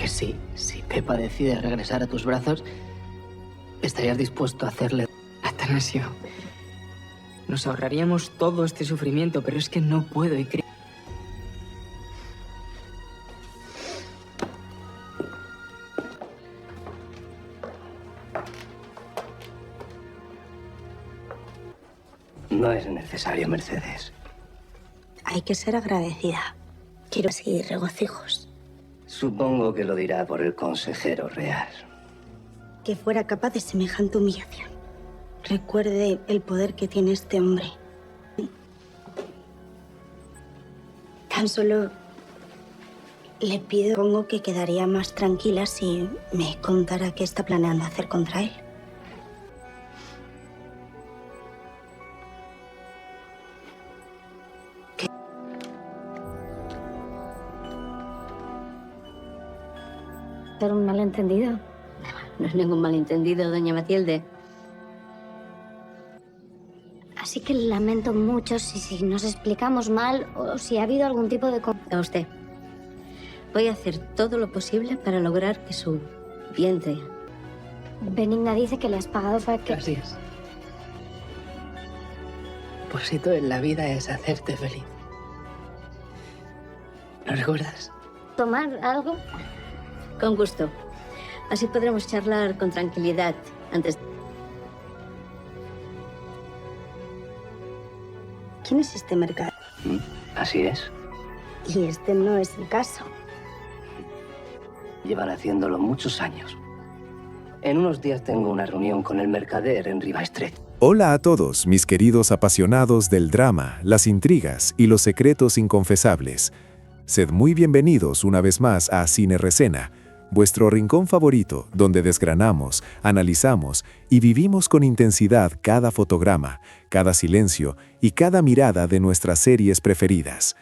Pues sí, si Pepa decide regresar a tus brazos, ¿estarías dispuesto a hacerle? Atanasio, nos ahorraríamos todo este sufrimiento, pero es que no puedo y creo... No es necesario, Mercedes. Hay que ser agradecida. Quiero seguir regocijos. Supongo que lo dirá por el consejero real. Que fuera capaz de semejante humillación. Recuerde el poder que tiene este hombre. Tan solo le pido, supongo que quedaría más tranquila si me contara qué está planeando hacer contra él. ¿Era un malentendido? No es ningún malentendido, doña Matilde. Así que lamento mucho si nos explicamos mal o si ha habido algún tipo de... A usted. Voy a hacer todo lo posible para lograr que su vientre... Benigna dice que le has pagado para que... Así es. Pues si todo en la vida es hacerte feliz. ¿Lo recuerdas? ¿Tomar algo? Con gusto. Así podremos charlar con tranquilidad antes. ¿Quién es este mercader? Así es. Y este no es el caso. Llevan haciéndolo muchos años. En unos días tengo una reunión con el mercader en Riva Street. Hola a todos, mis queridos apasionados del drama, las intrigas y los secretos inconfesables. Sed muy bienvenidos una vez más a Cine Reseña, vuestro rincón favorito donde desgranamos, analizamos y vivimos con intensidad cada fotograma, cada silencio y cada mirada de nuestras series preferidas.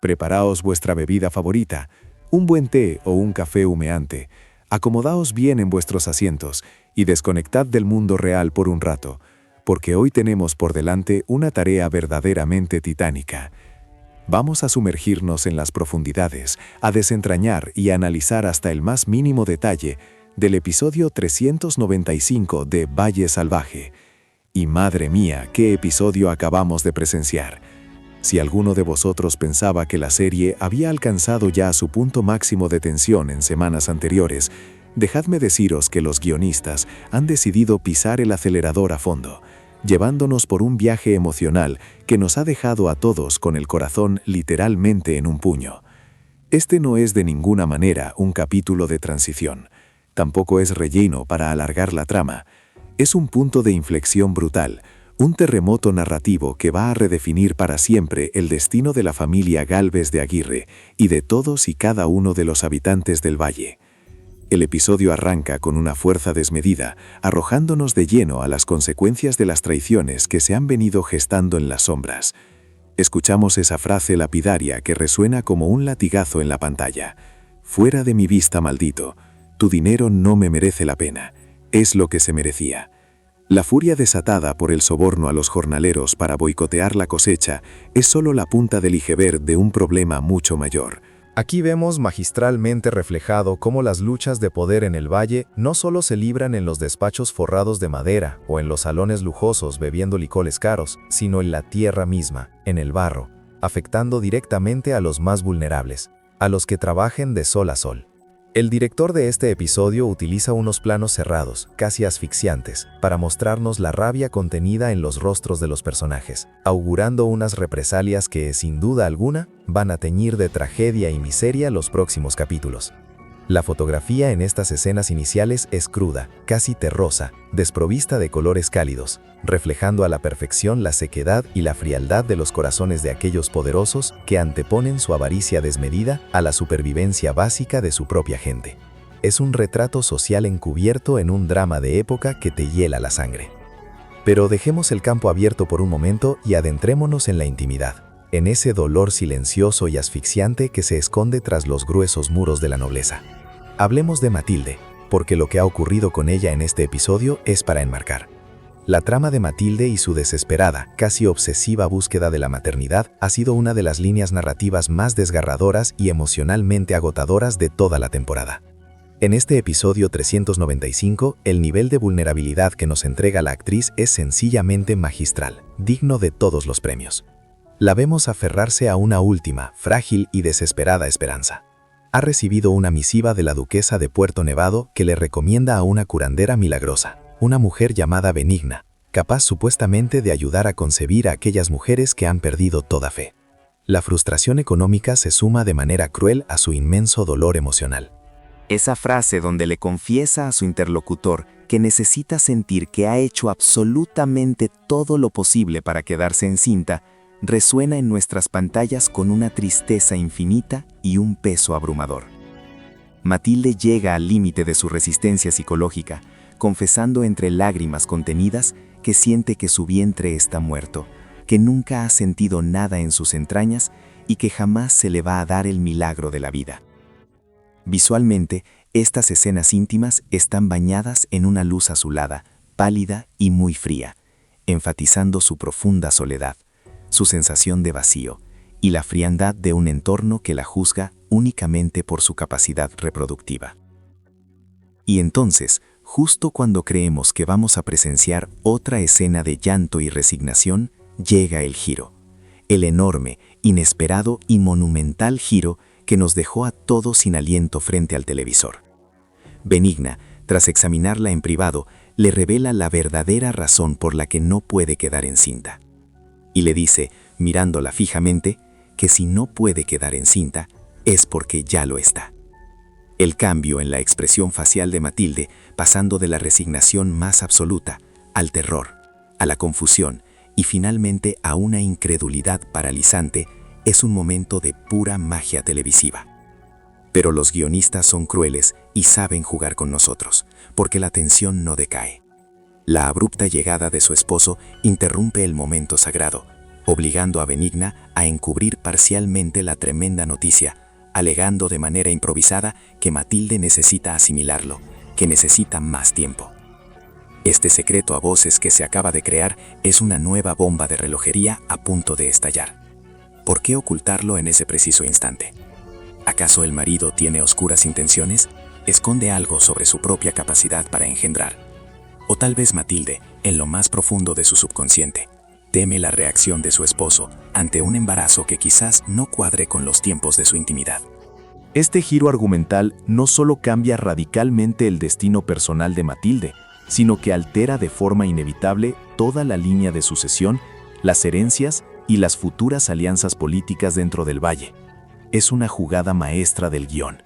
Preparaos vuestra bebida favorita, un buen té o un café humeante, acomodaos bien en vuestros asientos y desconectad del mundo real por un rato, porque hoy tenemos por delante una tarea verdaderamente titánica. Vamos a sumergirnos en las profundidades, a desentrañar y a analizar hasta el más mínimo detalle del episodio 395 de Valle Salvaje. Y madre mía, qué episodio acabamos de presenciar. Si alguno de vosotros pensaba que la serie había alcanzado ya su punto máximo de tensión en semanas anteriores, dejadme deciros que los guionistas han decidido pisar el acelerador a fondo, llevándonos por un viaje emocional que nos ha dejado a todos con el corazón literalmente en un puño. Este no es de ninguna manera un capítulo de transición, tampoco es relleno para alargar la trama. Es un punto de inflexión brutal, un terremoto narrativo que va a redefinir para siempre el destino de la familia Gálvez de Aguirre y de todos y cada uno de los habitantes del valle. El episodio arranca con una fuerza desmedida, arrojándonos de lleno a las consecuencias de las traiciones que se han venido gestando en las sombras. Escuchamos esa frase lapidaria que resuena como un latigazo en la pantalla. «Fuera de mi vista, maldito. Tu dinero no me merece la pena. Es lo que se merecía». La furia desatada por el soborno a los jornaleros para boicotear la cosecha es solo la punta del iceberg de un problema mucho mayor. Aquí vemos magistralmente reflejado cómo las luchas de poder en el valle no solo se libran en los despachos forrados de madera o en los salones lujosos bebiendo licores caros, sino en la tierra misma, en el barro, afectando directamente a los más vulnerables, a los que trabajen de sol a sol. El director de este episodio utiliza unos planos cerrados, casi asfixiantes, para mostrarnos la rabia contenida en los rostros de los personajes, augurando unas represalias que, sin duda alguna, van a teñir de tragedia y miseria los próximos capítulos. La fotografía en estas escenas iniciales es cruda, casi terrosa, desprovista de colores cálidos, reflejando a la perfección la sequedad y la frialdad de los corazones de aquellos poderosos que anteponen su avaricia desmedida a la supervivencia básica de su propia gente. Es un retrato social encubierto en un drama de época que te hiela la sangre. Pero dejemos el campo abierto por un momento y adentrémonos en la intimidad, en ese dolor silencioso y asfixiante que se esconde tras los gruesos muros de la nobleza. Hablemos de Matilde, porque lo que ha ocurrido con ella en este episodio es para enmarcar. La trama de Matilde y su desesperada, casi obsesiva búsqueda de la maternidad ha sido una de las líneas narrativas más desgarradoras y emocionalmente agotadoras de toda la temporada. En este episodio 395, el nivel de vulnerabilidad que nos entrega la actriz es sencillamente magistral, digno de todos los premios. La vemos aferrarse a una última, frágil y desesperada esperanza. Ha recibido una misiva de la duquesa de Puerto Nevado que le recomienda a una curandera milagrosa, una mujer llamada Benigna, capaz supuestamente de ayudar a concebir a aquellas mujeres que han perdido toda fe. La frustración económica se suma de manera cruel a su inmenso dolor emocional. Esa frase donde le confiesa a su interlocutor que necesita sentir que ha hecho absolutamente todo lo posible para quedarse encinta, resuena en nuestras pantallas con una tristeza infinita y un peso abrumador. Matilde llega al límite de su resistencia psicológica, confesando entre lágrimas contenidas que siente que su vientre está muerto, que nunca ha sentido nada en sus entrañas y que jamás se le va a dar el milagro de la vida. Visualmente, estas escenas íntimas están bañadas en una luz azulada, pálida y muy fría, enfatizando su profunda soledad, su sensación de vacío y la frialdad de un entorno que la juzga únicamente por su capacidad reproductiva. Y entonces, justo cuando creemos que vamos a presenciar otra escena de llanto y resignación, llega el giro, el enorme, inesperado y monumental giro que nos dejó a todos sin aliento frente al televisor. Benigna, tras examinarla en privado, le revela la verdadera razón por la que no puede quedar encinta. Y le dice, mirándola fijamente, que si no puede quedar encinta, es porque ya lo está. El cambio en la expresión facial de Matilde, pasando de la resignación más absoluta, al terror, a la confusión y finalmente a una incredulidad paralizante, es un momento de pura magia televisiva. Pero los guionistas son crueles y saben jugar con nosotros, porque la tensión no decae. La abrupta llegada de su esposo interrumpe el momento sagrado, obligando a Benigna a encubrir parcialmente la tremenda noticia, alegando de manera improvisada que Matilde necesita asimilarlo, que necesita más tiempo. Este secreto a voces que se acaba de crear es una nueva bomba de relojería a punto de estallar. ¿Por qué ocultarlo en ese preciso instante? ¿Acaso el marido tiene oscuras intenciones? ¿Esconde algo sobre su propia capacidad para engendrar? O tal vez Matilde, en lo más profundo de su subconsciente, teme la reacción de su esposo ante un embarazo que quizás no cuadre con los tiempos de su intimidad. Este giro argumental no solo cambia radicalmente el destino personal de Matilde, sino que altera de forma inevitable toda la línea de sucesión, las herencias y las futuras alianzas políticas dentro del valle. Es una jugada maestra del guión.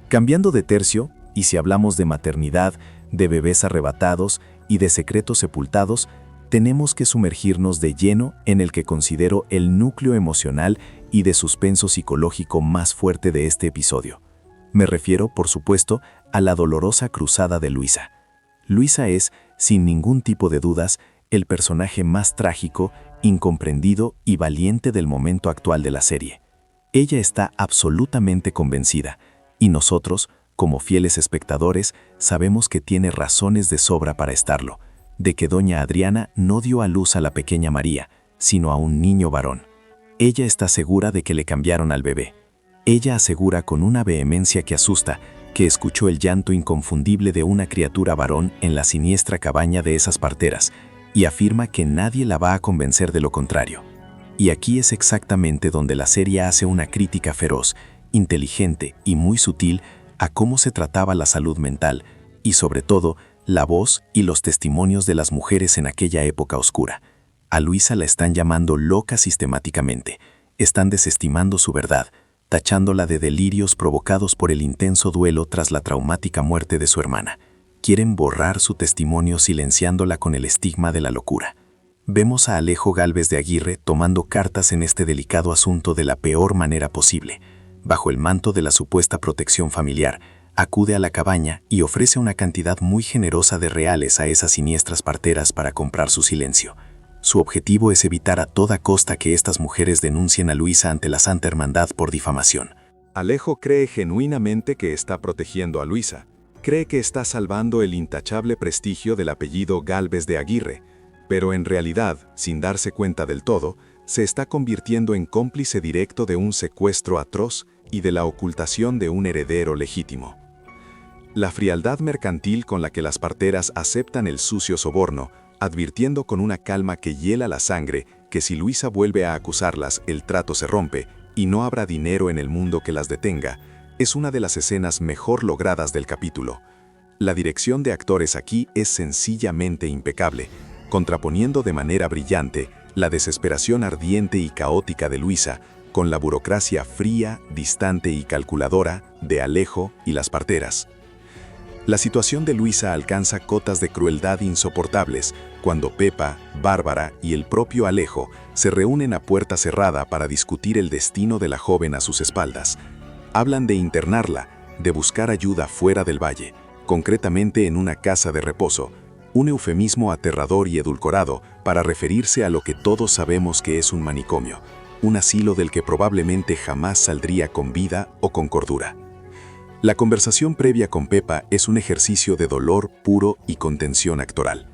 Cambiando de tercio, y si hablamos de maternidad, de bebés arrebatados y de secretos sepultados, tenemos que sumergirnos de lleno en el que considero el núcleo emocional y de suspenso psicológico más fuerte de este episodio. Me refiero, por supuesto, a la dolorosa cruzada de Luisa. Luisa es, sin ningún tipo de dudas, el personaje más trágico, incomprendido y valiente del momento actual de la serie. Ella está absolutamente convencida, y nosotros, como fieles espectadores, sabemos que tiene razones de sobra para estarlo, de que doña Adriana no dio a luz a la pequeña María, sino a un niño varón. Ella está segura de que le cambiaron al bebé. Ella asegura con una vehemencia que asusta que escuchó el llanto inconfundible de una criatura varón en la siniestra cabaña de esas parteras, y afirma que nadie la va a convencer de lo contrario. Y aquí es exactamente donde la serie hace una crítica feroz, inteligente y muy sutil a cómo se trataba la salud mental y, sobre todo, la voz y los testimonios de las mujeres en aquella época oscura. A Luisa la están llamando loca sistemáticamente, están desestimando su verdad, tachándola de delirios provocados por el intenso duelo tras la traumática muerte de su hermana. Quieren borrar su testimonio silenciándola con el estigma de la locura. Vemos a Alejo Gálvez de Aguirre tomando cartas en este delicado asunto de la peor manera posible. Bajo el manto de la supuesta protección familiar, acude a la cabaña y ofrece una cantidad muy generosa de reales a esas siniestras parteras para comprar su silencio. Su objetivo es evitar a toda costa que estas mujeres denuncien a Luisa ante la Santa Hermandad por difamación. Alejo cree genuinamente que está protegiendo a Luisa. Cree que está salvando el intachable prestigio del apellido Gálvez de Aguirre, pero en realidad, sin darse cuenta del todo, se está convirtiendo en cómplice directo de un secuestro atroz y de la ocultación de un heredero legítimo. La frialdad mercantil con la que las parteras aceptan el sucio soborno, advirtiendo con una calma que hiela la sangre que si Luisa vuelve a acusarlas, el trato se rompe y no habrá dinero en el mundo que las detenga, es una de las escenas mejor logradas del capítulo. La dirección de actores aquí es sencillamente impecable, contraponiendo de manera brillante la desesperación ardiente y caótica de Luisa con la burocracia fría, distante y calculadora de Alejo y las parteras. La situación de Luisa alcanza cotas de crueldad insoportables cuando Pepa, Bárbara y el propio Alejo se reúnen a puerta cerrada para discutir el destino de la joven a sus espaldas. Hablan de internarla, de buscar ayuda fuera del valle, concretamente en una casa de reposo, un eufemismo aterrador y edulcorado para referirse a lo que todos sabemos que es un manicomio, un asilo del que probablemente jamás saldría con vida o con cordura. La conversación previa con Pepa es un ejercicio de dolor puro y contención actoral.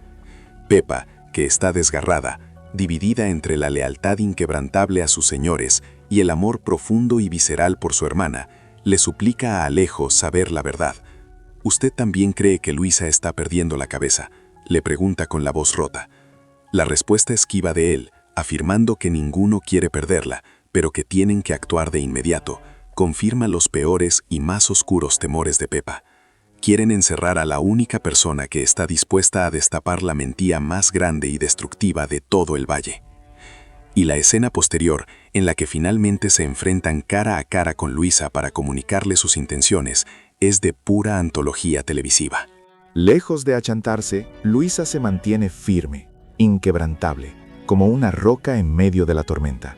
Pepa, que está desgarrada, dividida entre la lealtad inquebrantable a sus señores y el amor profundo y visceral por su hermana, le suplica a Alejo saber la verdad. ¿Usted también cree que Luisa está perdiendo la cabeza?, le pregunta con la voz rota. La respuesta esquiva de él, afirmando que ninguno quiere perderla, pero que tienen que actuar de inmediato, confirma los peores y más oscuros temores de Pepa. Quieren encerrar a la única persona que está dispuesta a destapar la mentira más grande y destructiva de todo el valle. Y la escena posterior, en la que finalmente se enfrentan cara a cara con Luisa para comunicarle sus intenciones, es de pura antología televisiva. Lejos de achantarse, Luisa se mantiene firme, inquebrantable, como una roca en medio de la tormenta.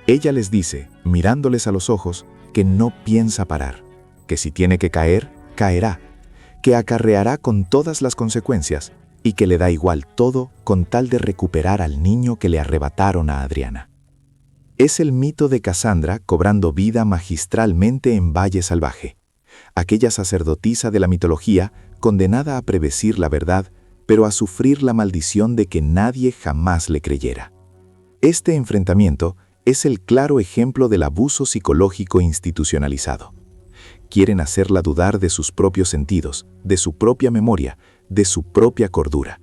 Ella les dice, mirándoles a los ojos, que no piensa parar, que si tiene que caer, caerá, que acarreará con todas las consecuencias y que le da igual todo con tal de recuperar al niño que le arrebataron a Adriana. Es el mito de Casandra cobrando vida magistralmente en Valle Salvaje, aquella sacerdotisa de la mitología condenada a predecir la verdad, pero a sufrir la maldición de que nadie jamás le creyera. Este enfrentamiento es el claro ejemplo del abuso psicológico institucionalizado. Quieren hacerla dudar de sus propios sentidos, de su propia memoria, de su propia cordura.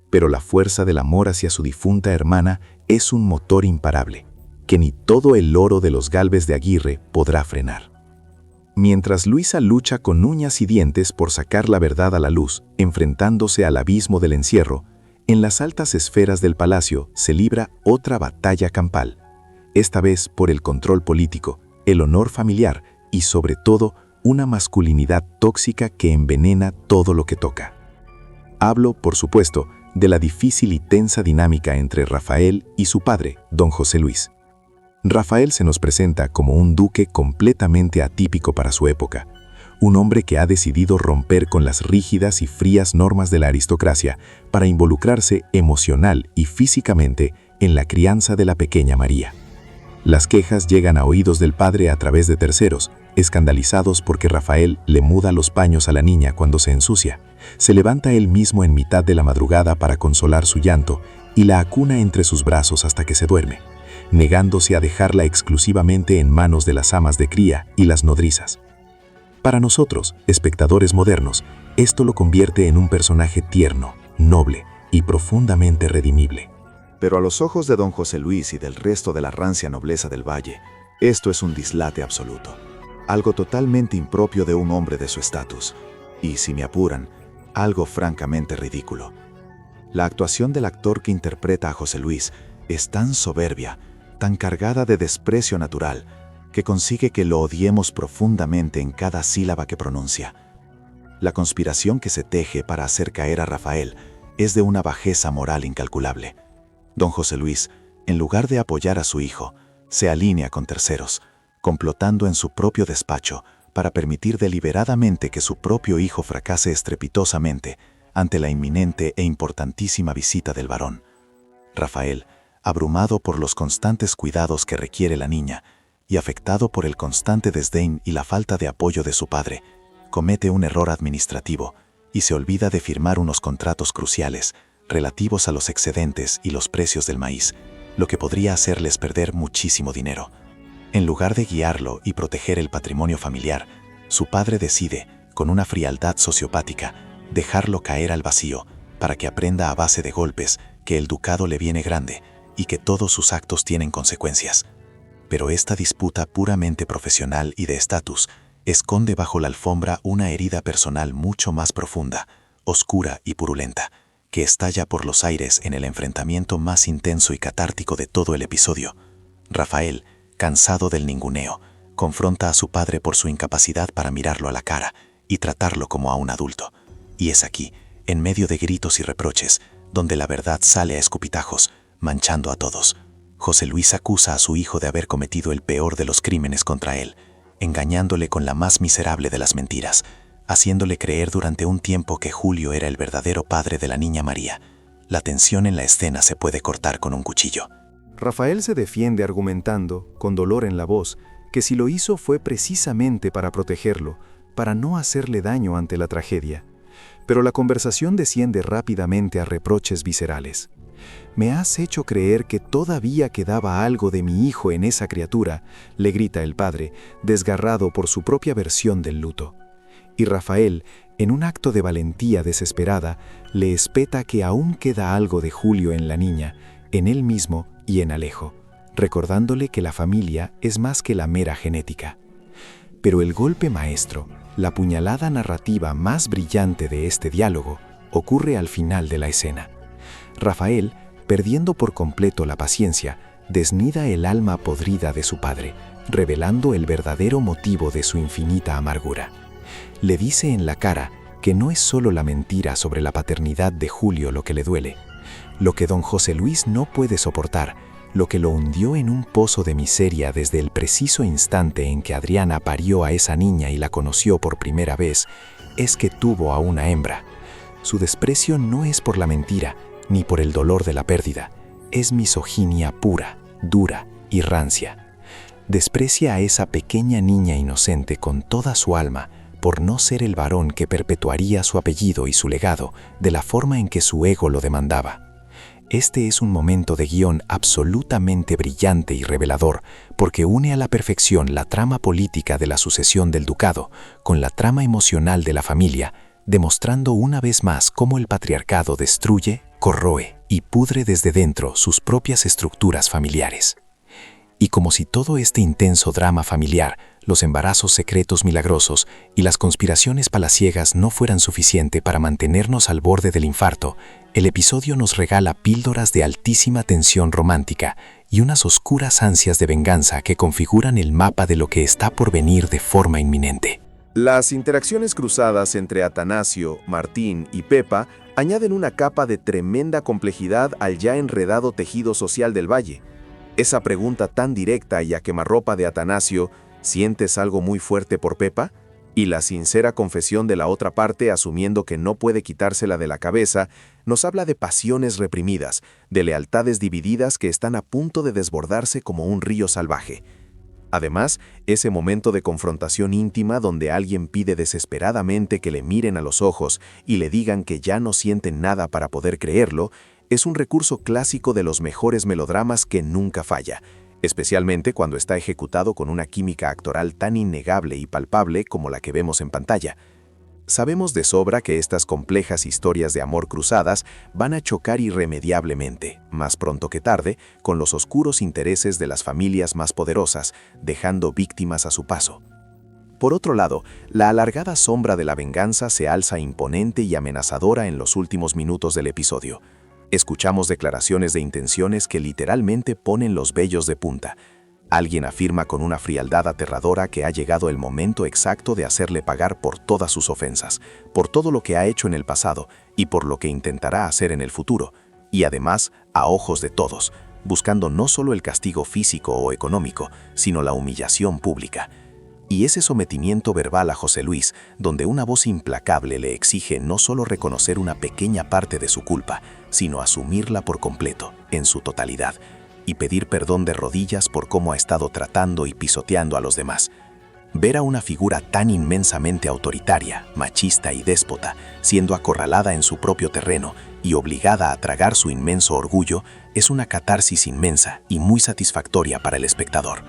Pero la fuerza del amor hacia su difunta hermana es un motor imparable, que ni todo el oro de los Gálvez de Aguirre podrá frenar. Mientras Luisa lucha con uñas y dientes por sacar la verdad a la luz, enfrentándose al abismo del encierro, en las altas esferas del palacio se libra otra batalla campal, esta vez por el control político, el honor familiar y sobre todo una masculinidad tóxica que envenena todo lo que toca. Hablo, por supuesto, de la difícil y tensa dinámica entre Rafael y su padre, don José Luis. Rafael se nos presenta como un duque completamente atípico para su época, un hombre que ha decidido romper con las rígidas y frías normas de la aristocracia para involucrarse emocional y físicamente en la crianza de la pequeña María. Las quejas llegan a oídos del padre a través de terceros, escandalizados porque Rafael le muda los paños a la niña cuando se ensucia, se levanta él mismo en mitad de la madrugada para consolar su llanto y la acuna entre sus brazos hasta que se duerme, negándose a dejarla exclusivamente en manos de las amas de cría y las nodrizas. Para nosotros, espectadores modernos, esto lo convierte en un personaje tierno, noble y profundamente redimible. Pero a los ojos de don José Luis y del resto de la rancia nobleza del valle, esto es un dislate absoluto, algo totalmente impropio de un hombre de su estatus, y, si me apuran, algo francamente ridículo. La actuación del actor que interpreta a José Luis es tan soberbia, tan cargada de desprecio natural, que consigue que lo odiemos profundamente en cada sílaba que pronuncia. La conspiración que se teje para hacer caer a Rafael es de una bajeza moral incalculable. Don José Luis, en lugar de apoyar a su hijo, se alinea con terceros, complotando en su propio despacho para permitir deliberadamente que su propio hijo fracase estrepitosamente ante la inminente e importantísima visita del varón. Rafael, abrumado por los constantes cuidados que requiere la niña y afectado por el constante desdén y la falta de apoyo de su padre, comete un error administrativo y se olvida de firmar unos contratos cruciales relativos a los excedentes y los precios del maíz, lo que podría hacerles perder muchísimo dinero. En lugar de guiarlo y proteger el patrimonio familiar, su padre decide, con una frialdad sociopática, dejarlo caer al vacío para que aprenda a base de golpes que el ducado le viene grande y que todos sus actos tienen consecuencias. Pero esta disputa puramente profesional y de estatus esconde bajo la alfombra una herida personal mucho más profunda, oscura y purulenta, que estalla por los aires en el enfrentamiento más intenso y catártico de todo el episodio. Rafael, cansado del ninguneo, confronta a su padre por su incapacidad para mirarlo a la cara y tratarlo como a un adulto. Y es aquí, en medio de gritos y reproches, donde la verdad sale a escupitajos, manchando a todos. José Luis acusa a su hijo de haber cometido el peor de los crímenes contra él, engañándole con la más miserable de las mentiras, haciéndole creer durante un tiempo que Julio era el verdadero padre de la niña María. La tensión en la escena se puede cortar con un cuchillo. Rafael se defiende argumentando, con dolor en la voz, que si lo hizo fue precisamente para protegerlo, para no hacerle daño ante la tragedia. Pero la conversación desciende rápidamente a reproches viscerales. «Me has hecho creer que todavía quedaba algo de mi hijo en esa criatura», le grita el padre, desgarrado por su propia versión del luto. Y Rafael, en un acto de valentía desesperada, le espeta que aún queda algo de Julio en la niña, en él mismo y en Alejo, recordándole que la familia es más que la mera genética. Pero el golpe maestro, la puñalada narrativa más brillante de este diálogo, ocurre al final de la escena. Rafael, perdiendo por completo la paciencia, desnida el alma podrida de su padre, revelando el verdadero motivo de su infinita amargura. Le dice en la cara que no es solo la mentira sobre la paternidad de Julio lo que le duele, lo que don José Luis no puede soportar, lo que lo hundió en un pozo de miseria desde el preciso instante en que Adriana parió a esa niña y la conoció por primera vez, es que tuvo a una hembra. Su desprecio no es por la mentira, ni por el dolor de la pérdida, es misoginia pura, dura y rancia. Desprecia a esa pequeña niña inocente con toda su alma por no ser el varón que perpetuaría su apellido y su legado de la forma en que su ego lo demandaba. Este es un momento de guión absolutamente brillante y revelador, porque une a la perfección la trama política de la sucesión del ducado con la trama emocional de la familia, demostrando una vez más cómo el patriarcado destruye, corroe y pudre desde dentro sus propias estructuras familiares. Y como si todo este intenso drama familiar, los embarazos secretos milagrosos y las conspiraciones palaciegas no fueran suficiente para mantenernos al borde del infarto, el episodio nos regala píldoras de altísima tensión romántica y unas oscuras ansias de venganza que configuran el mapa de lo que está por venir de forma inminente. Las interacciones cruzadas entre Atanasio, Martín y Pepa añaden una capa de tremenda complejidad al ya enredado tejido social del valle. Esa pregunta tan directa y a quemarropa de Atanasio, ¿sientes algo muy fuerte por Pepa? Y la sincera confesión de la otra parte, asumiendo que no puede quitársela de la cabeza, nos habla de pasiones reprimidas, de lealtades divididas que están a punto de desbordarse como un río salvaje. Además, ese momento de confrontación íntima donde alguien pide desesperadamente que le miren a los ojos y le digan que ya no sienten nada para poder creerlo, es un recurso clásico de los mejores melodramas que nunca falla, especialmente cuando está ejecutado con una química actoral tan innegable y palpable como la que vemos en pantalla. Sabemos de sobra que estas complejas historias de amor cruzadas van a chocar irremediablemente, más pronto que tarde, con los oscuros intereses de las familias más poderosas, dejando víctimas a su paso. Por otro lado, la alargada sombra de la venganza se alza imponente y amenazadora en los últimos minutos del episodio. Escuchamos declaraciones de intenciones que literalmente ponen los vellos de punta. Alguien afirma con una frialdad aterradora que ha llegado el momento exacto de hacerle pagar por todas sus ofensas, por todo lo que ha hecho en el pasado y por lo que intentará hacer en el futuro, y además a ojos de todos, buscando no solo el castigo físico o económico, sino la humillación pública. Y ese sometimiento verbal a José Luis, donde una voz implacable le exige no solo reconocer una pequeña parte de su culpa, sino asumirla por completo, en su totalidad, y pedir perdón de rodillas por cómo ha estado tratando y pisoteando a los demás. Ver a una figura tan inmensamente autoritaria, machista y déspota, siendo acorralada en su propio terreno y obligada a tragar su inmenso orgullo, es una catarsis inmensa y muy satisfactoria para el espectador.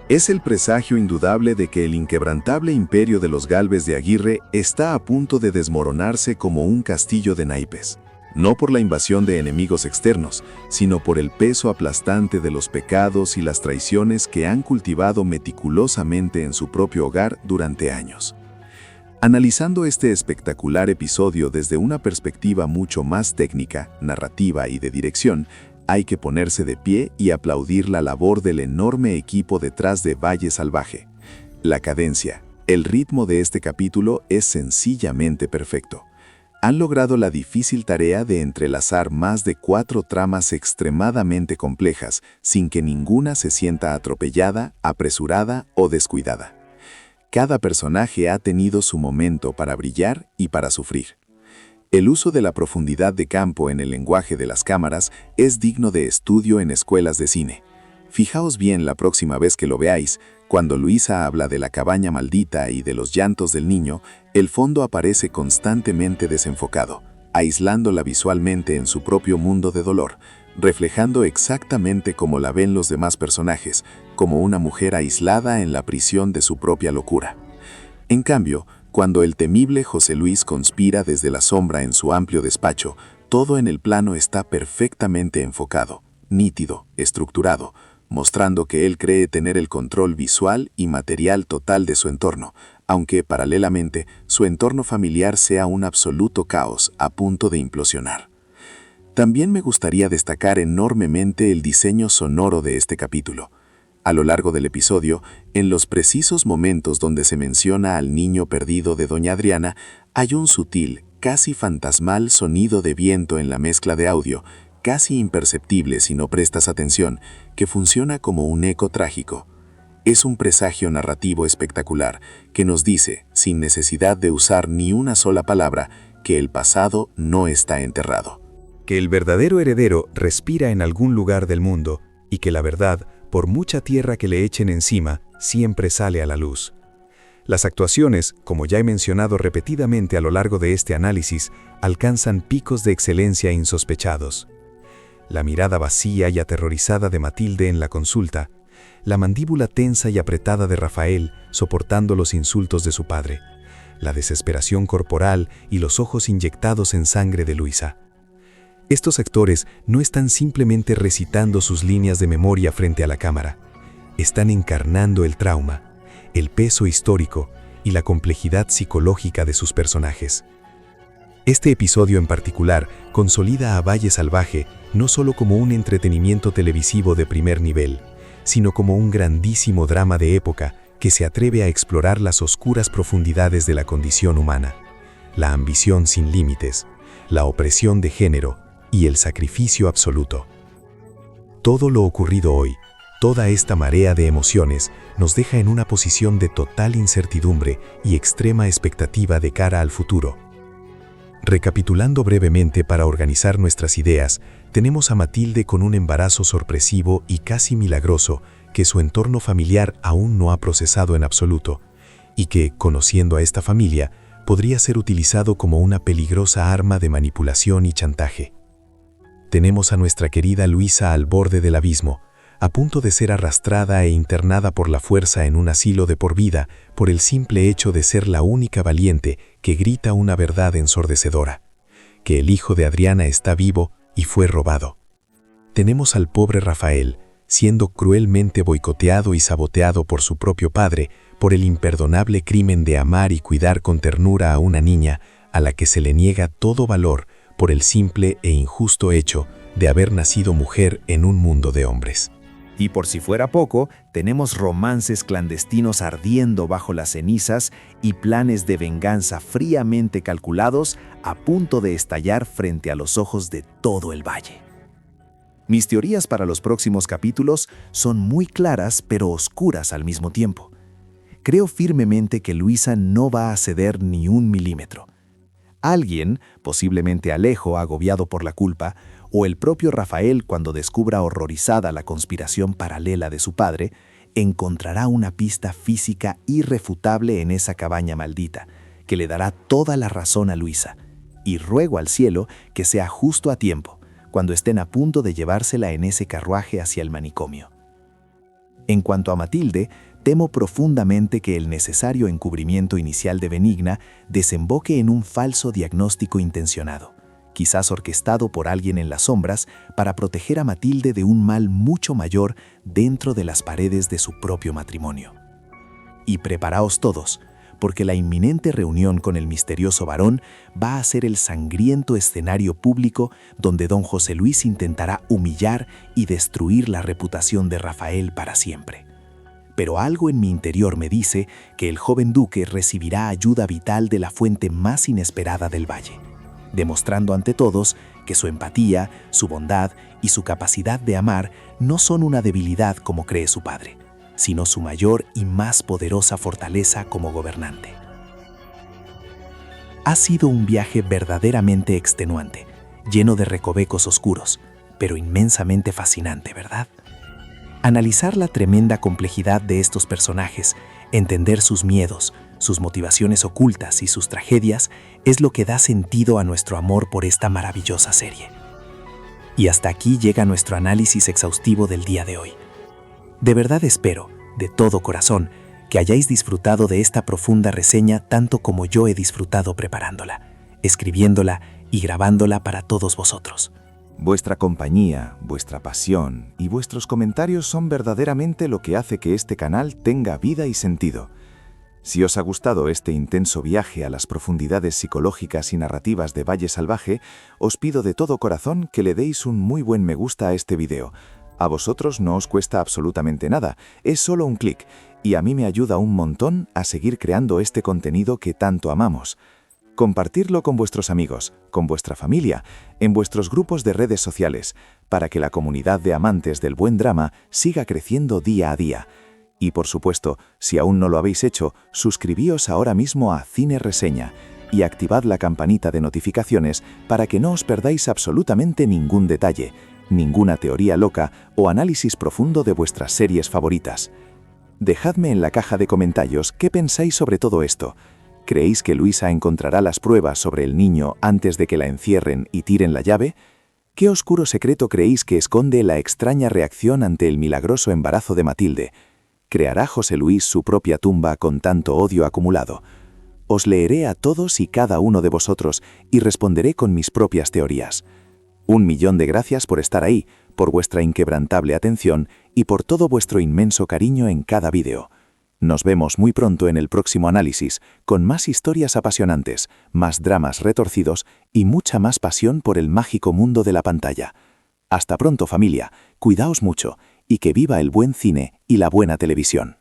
Es el presagio indudable de que el inquebrantable imperio de los Gálvez de Aguirre está a punto de desmoronarse como un castillo de naipes, no por la invasión de enemigos externos, sino por el peso aplastante de los pecados y las traiciones que han cultivado meticulosamente en su propio hogar durante años. Analizando este espectacular episodio desde una perspectiva mucho más técnica, narrativa y de dirección, hay que ponerse de pie y aplaudir la labor del enorme equipo detrás de Valle Salvaje. La cadencia, el ritmo de este capítulo es sencillamente perfecto. Han logrado la difícil tarea de entrelazar más de 4 tramas extremadamente complejas, sin que ninguna se sienta atropellada, apresurada o descuidada. Cada personaje ha tenido su momento para brillar y para sufrir. El uso de la profundidad de campo en el lenguaje de las cámaras es digno de estudio en escuelas de cine. Fijaos bien la próxima vez que lo veáis, cuando Luisa habla de la cabaña maldita y de los llantos del niño, el fondo aparece constantemente desenfocado, aislándola visualmente en su propio mundo de dolor, reflejando exactamente como la ven los demás personajes, como una mujer aislada en la prisión de su propia locura. En cambio, cuando el temible José Luis conspira desde la sombra en su amplio despacho, todo en el plano está perfectamente enfocado, nítido, estructurado, mostrando que él cree tener el control visual y material total de su entorno, aunque paralelamente su entorno familiar sea un absoluto caos a punto de implosionar. También me gustaría destacar enormemente el diseño sonoro de este capítulo. A lo largo del episodio, en los precisos momentos donde se menciona al niño perdido de doña Adriana, hay un sutil, casi fantasmal sonido de viento en la mezcla de audio, casi imperceptible si no prestas atención, que funciona como un eco trágico. Es un presagio narrativo espectacular que nos dice, sin necesidad de usar ni una sola palabra, que el pasado no está enterrado. Que el verdadero heredero respira en algún lugar del mundo y que la verdad, por mucha tierra que le echen encima, siempre sale a la luz. Las actuaciones, como ya he mencionado repetidamente a lo largo de este análisis, alcanzan picos de excelencia insospechados. La mirada vacía y aterrorizada de Matilde en la consulta, la mandíbula tensa y apretada de Rafael soportando los insultos de su padre, la desesperación corporal y los ojos inyectados en sangre de Luisa. Estos actores no están simplemente recitando sus líneas de memoria frente a la cámara, están encarnando el trauma, el peso histórico y la complejidad psicológica de sus personajes. Este episodio en particular consolida a Valle Salvaje no solo como un entretenimiento televisivo de primer nivel, sino como un grandísimo drama de época que se atreve a explorar las oscuras profundidades de la condición humana, la ambición sin límites, la opresión de género y el sacrificio absoluto. Todo lo ocurrido hoy, toda esta marea de emociones, nos deja en una posición de total incertidumbre y extrema expectativa de cara al futuro. Recapitulando brevemente para organizar nuestras ideas, tenemos a Matilde con un embarazo sorpresivo y casi milagroso que su entorno familiar aún no ha procesado en absoluto, y que, conociendo a esta familia, podría ser utilizado como una peligrosa arma de manipulación y chantaje. Tenemos a nuestra querida Luisa al borde del abismo, a punto de ser arrastrada e internada por la fuerza en un asilo de por vida por el simple hecho de ser la única valiente que grita una verdad ensordecedora, que el hijo de Adriana está vivo y fue robado. Tenemos al pobre Rafael, siendo cruelmente boicoteado y saboteado por su propio padre por el imperdonable crimen de amar y cuidar con ternura a una niña a la que se le niega todo valor por el simple e injusto hecho de haber nacido mujer en un mundo de hombres. Y por si fuera poco, tenemos romances clandestinos ardiendo bajo las cenizas y planes de venganza fríamente calculados a punto de estallar frente a los ojos de todo el valle. Mis teorías para los próximos capítulos son muy claras pero oscuras al mismo tiempo. Creo firmemente que Luisa no va a ceder ni un milímetro. Alguien, posiblemente Alejo agobiado por la culpa, o el propio Rafael cuando descubra horrorizada la conspiración paralela de su padre, encontrará una pista física irrefutable en esa cabaña maldita, que le dará toda la razón a Luisa, y ruego al cielo que sea justo a tiempo, cuando estén a punto de llevársela en ese carruaje hacia el manicomio. En cuanto a Matilde, temo profundamente que el necesario encubrimiento inicial de Benigna desemboque en un falso diagnóstico intencionado, quizás orquestado por alguien en las sombras para proteger a Matilde de un mal mucho mayor dentro de las paredes de su propio matrimonio. Y preparaos todos, porque la inminente reunión con el misterioso varón va a ser el sangriento escenario público donde don José Luis intentará humillar y destruir la reputación de Rafael para siempre. Pero algo en mi interior me dice que el joven duque recibirá ayuda vital de la fuente más inesperada del valle, demostrando ante todos que su empatía, su bondad y su capacidad de amar no son una debilidad como cree su padre, sino su mayor y más poderosa fortaleza como gobernante. Ha sido un viaje verdaderamente extenuante, lleno de recovecos oscuros, pero inmensamente fascinante, ¿verdad? Analizar la tremenda complejidad de estos personajes, entender sus miedos, sus motivaciones ocultas y sus tragedias es lo que da sentido a nuestro amor por esta maravillosa serie. Y hasta aquí llega nuestro análisis exhaustivo del día de hoy. De verdad espero, de todo corazón, que hayáis disfrutado de esta profunda reseña tanto como yo he disfrutado preparándola, escribiéndola y grabándola para todos vosotros. Vuestra compañía, vuestra pasión y vuestros comentarios son verdaderamente lo que hace que este canal tenga vida y sentido. Si os ha gustado este intenso viaje a las profundidades psicológicas y narrativas de Valle Salvaje, os pido de todo corazón que le deis un muy buen me gusta a este video. A vosotros no os cuesta absolutamente nada, es solo un clic, y a mí me ayuda un montón a seguir creando este contenido que tanto amamos. Compartirlo con vuestros amigos, con vuestra familia, en vuestros grupos de redes sociales, para que la comunidad de amantes del buen drama siga creciendo día a día. Y por supuesto, si aún no lo habéis hecho, suscribíos ahora mismo a Cine Reseña y activad la campanita de notificaciones para que no os perdáis absolutamente ningún detalle, ninguna teoría loca o análisis profundo de vuestras series favoritas. Dejadme en la caja de comentarios qué pensáis sobre todo esto. ¿Creéis que Luisa encontrará las pruebas sobre el niño antes de que la encierren y tiren la llave? ¿Qué oscuro secreto creéis que esconde la extraña reacción ante el milagroso embarazo de Matilde? ¿Creará José Luis su propia tumba con tanto odio acumulado? Os leeré a todos y cada uno de vosotros y responderé con mis propias teorías. 1.000.000 de gracias por estar ahí, por vuestra inquebrantable atención y por todo vuestro inmenso cariño en cada vídeo. Nos vemos muy pronto en el próximo análisis, con más historias apasionantes, más dramas retorcidos y mucha más pasión por el mágico mundo de la pantalla. Hasta pronto, familia, cuidaos mucho y que viva el buen cine y la buena televisión.